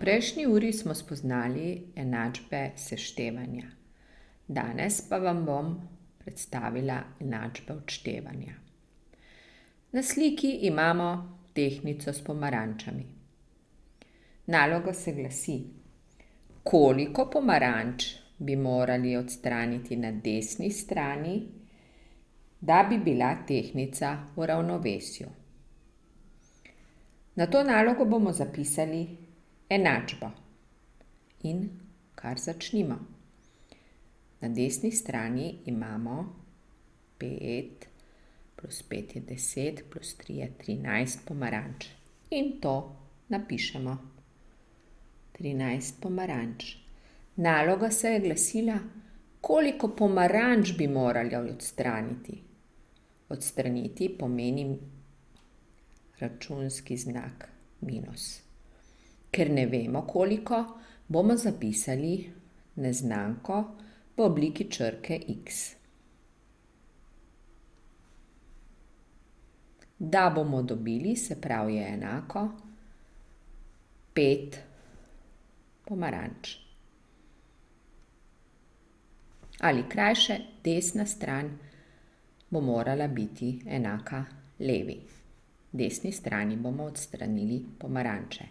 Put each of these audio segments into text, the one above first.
prejšnji uri smo spoznali enačbe seštevanja. Danes pa vam bom predstavila enačbe odštevanja. Na sliki imamo tehtnico s pomarančami. Naloga se glasi: koliko pomaranč bi morali odstraniti na desni strani, da bi bila tehtnica v ravnovesju. Na to nalogo bomo zapisali enačbo in kar začnimo. Na desni strani imamo 5 plus 5 je 10 plus 3 je 13 pomaranč. In to napišemo. 13 pomaranč. Naloga se je glasila, koliko pomaranč bi morali odstraniti. Odstraniti pomeni računski znak minus. Ker ne vemo koliko, bomo zapisali neznanko v obliki črke X. Da bomo dobili, se pravi, je enako 5 pomaranč. Ali krajše, desna stran bo morala biti enaka levi. Desni strani bomo odstranili pomaranče.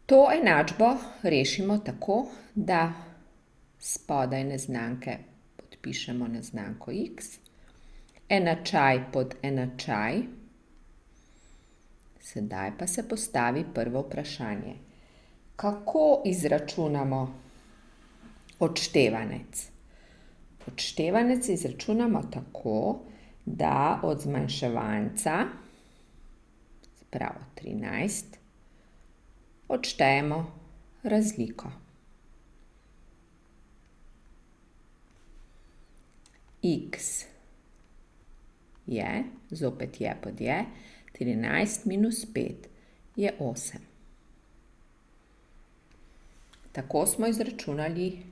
To enačbo rešimo tako, da spodaj neznanke podpišemo neznanko X, enačaj pod enačaj, sedaj pa se postavi prvo vprašanje. Kako izračunamo odštevanec? Odštevanec izračunamo tako, da od zmanjševanca, se pravi 13, odštejemo razliko. X je, zopet je pod je, 13 minus 5 je 8. Tako smo izračunali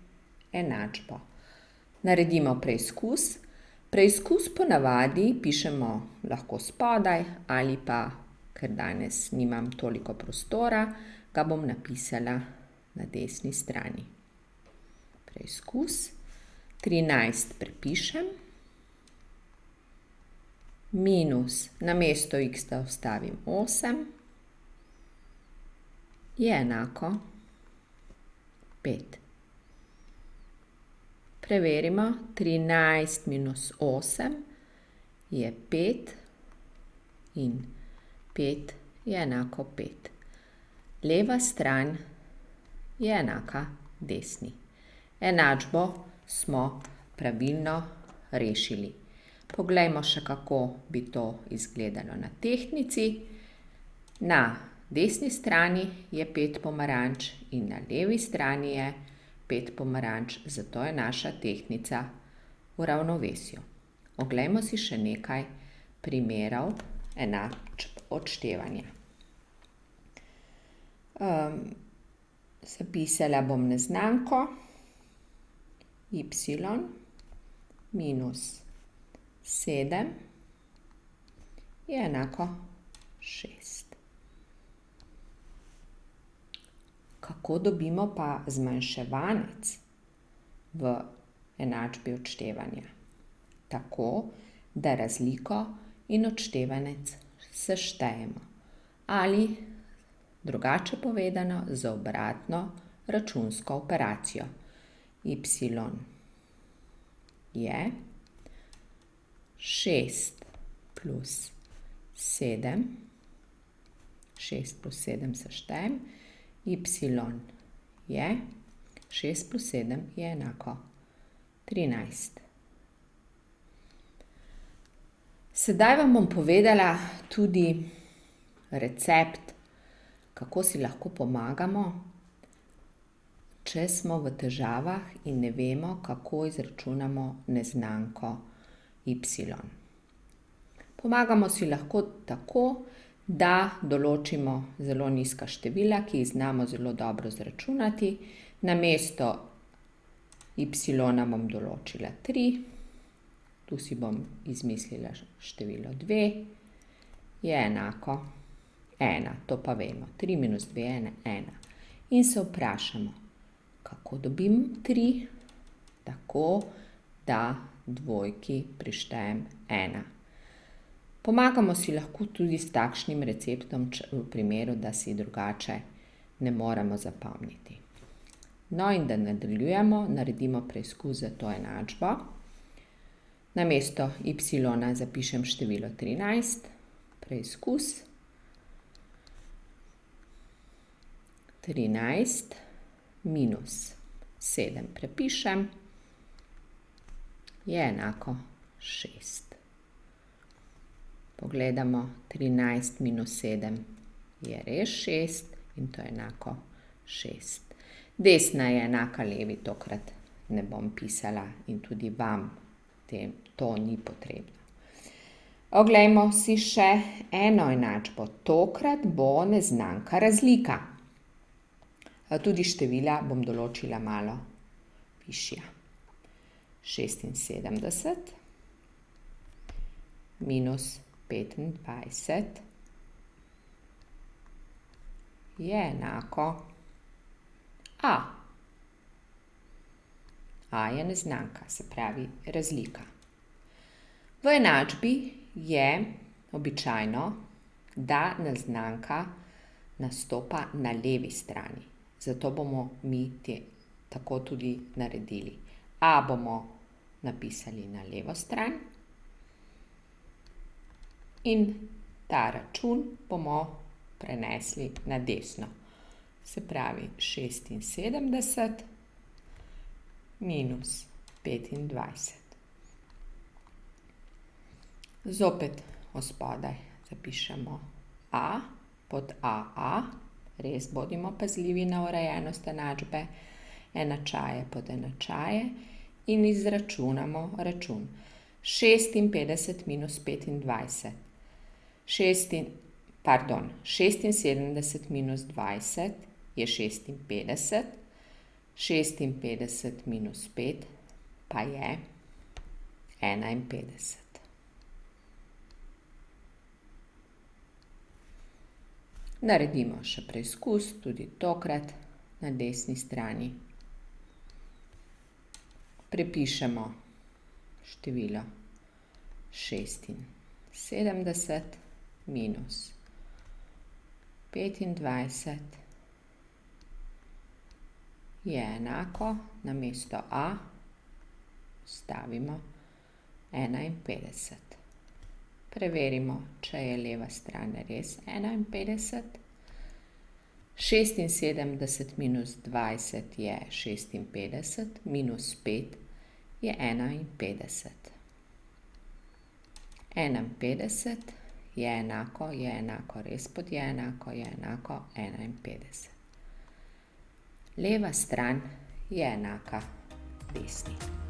enačbo. Naredimo preizkus. Preizkus ponavadi pišemo lahko spodaj ali pa, ker danes nimam toliko prostora, ga bom napisala na desni strani. Preizkus. 13 prepišem. Minus, namesto X da vstavim 8, je enako 5. Preverimo, 13 minus 8 je 5 in 5 je enako 5. Leva stran je enaka desni. Enačbo smo pravilno rešili. Poglejmo še, kako bi to izgledalo na tehtnici. Na desni strani je 5 pomaranč in na levi strani je 5 pomaranč, zato je naša tehtnica v ravnovesju. Oglejmo si še nekaj primerov enačb odštevanja. Zapisala bom neznanko y minus 7 je enako 6. Kako dobimo pa zmanjševanec v enačbi odštevanja? Tako, da razliko in odštevanec seštejemo. Ali, drugače povedano, z obratno računsko operacijo. Y je 6 plus 7, 6 plus 7 seštejem, y je 6 plus 7 je enako 13. Sedaj vam bom povedala tudi recept, kako si lahko pomagamo, če smo v težavah in ne vemo, kako izračunamo neznanko y. Pomagamo si lahko tako, da določimo zelo nizka števila, ki jih znamo zelo dobro izračunati. Namesto y bom določila 3, tu si bom izmislila število 2, je enako 1, to pa vemo. 3 minus 2 je 1. in se vprašamo, kako dobim 3, tako da dvojki prištejem 1. Pomagamo si lahko tudi s takšnim receptom v primeru, da si drugače ne moremo zapomniti. No, in da nadaljujemo, naredimo preizkus za to enačbo. Namesto y zapišem število 13, preizkus. 13 minus 7 prepišem je enako 6. Pogledamo, 13 minus 7 je res 6 in to je enako 6. Desna je enaka levi, tokrat ne bom pisala in tudi vam to ni potrebno. Oglejmo si še eno enačbo. Tokrat bo neznanka razlika. Tudi števila bom določila malo višja. 76 minus 25 je enako a. A je neznanka, se pravi razlika. V enačbi je običajno, da neznanka nastopa na levi strani. Zato bomo mi tako tudi naredili. A bomo napisali na levo stran in ta račun bomo prenesli na desno. Se pravi 76 minus 25. Zopet odspodaj zapišemo a, pod AA, res bodimo pazljivi na urejenost enačbe, enačaje pod enačaje in izračunamo račun. 56 minus 25. 76 minus 20 je 56, 56 minus 5 pa je 51. Naredimo še preizkus, tudi tokrat na desni strani. Prepišemo število 76 minus 25 je enako, namesto a stavimo 51. Preverimo, če je leva stran res 51. 76 minus 20 je 56, minus 5 je 51. 51 je enako, res pod je enako 51. Leva stran je enaka desni.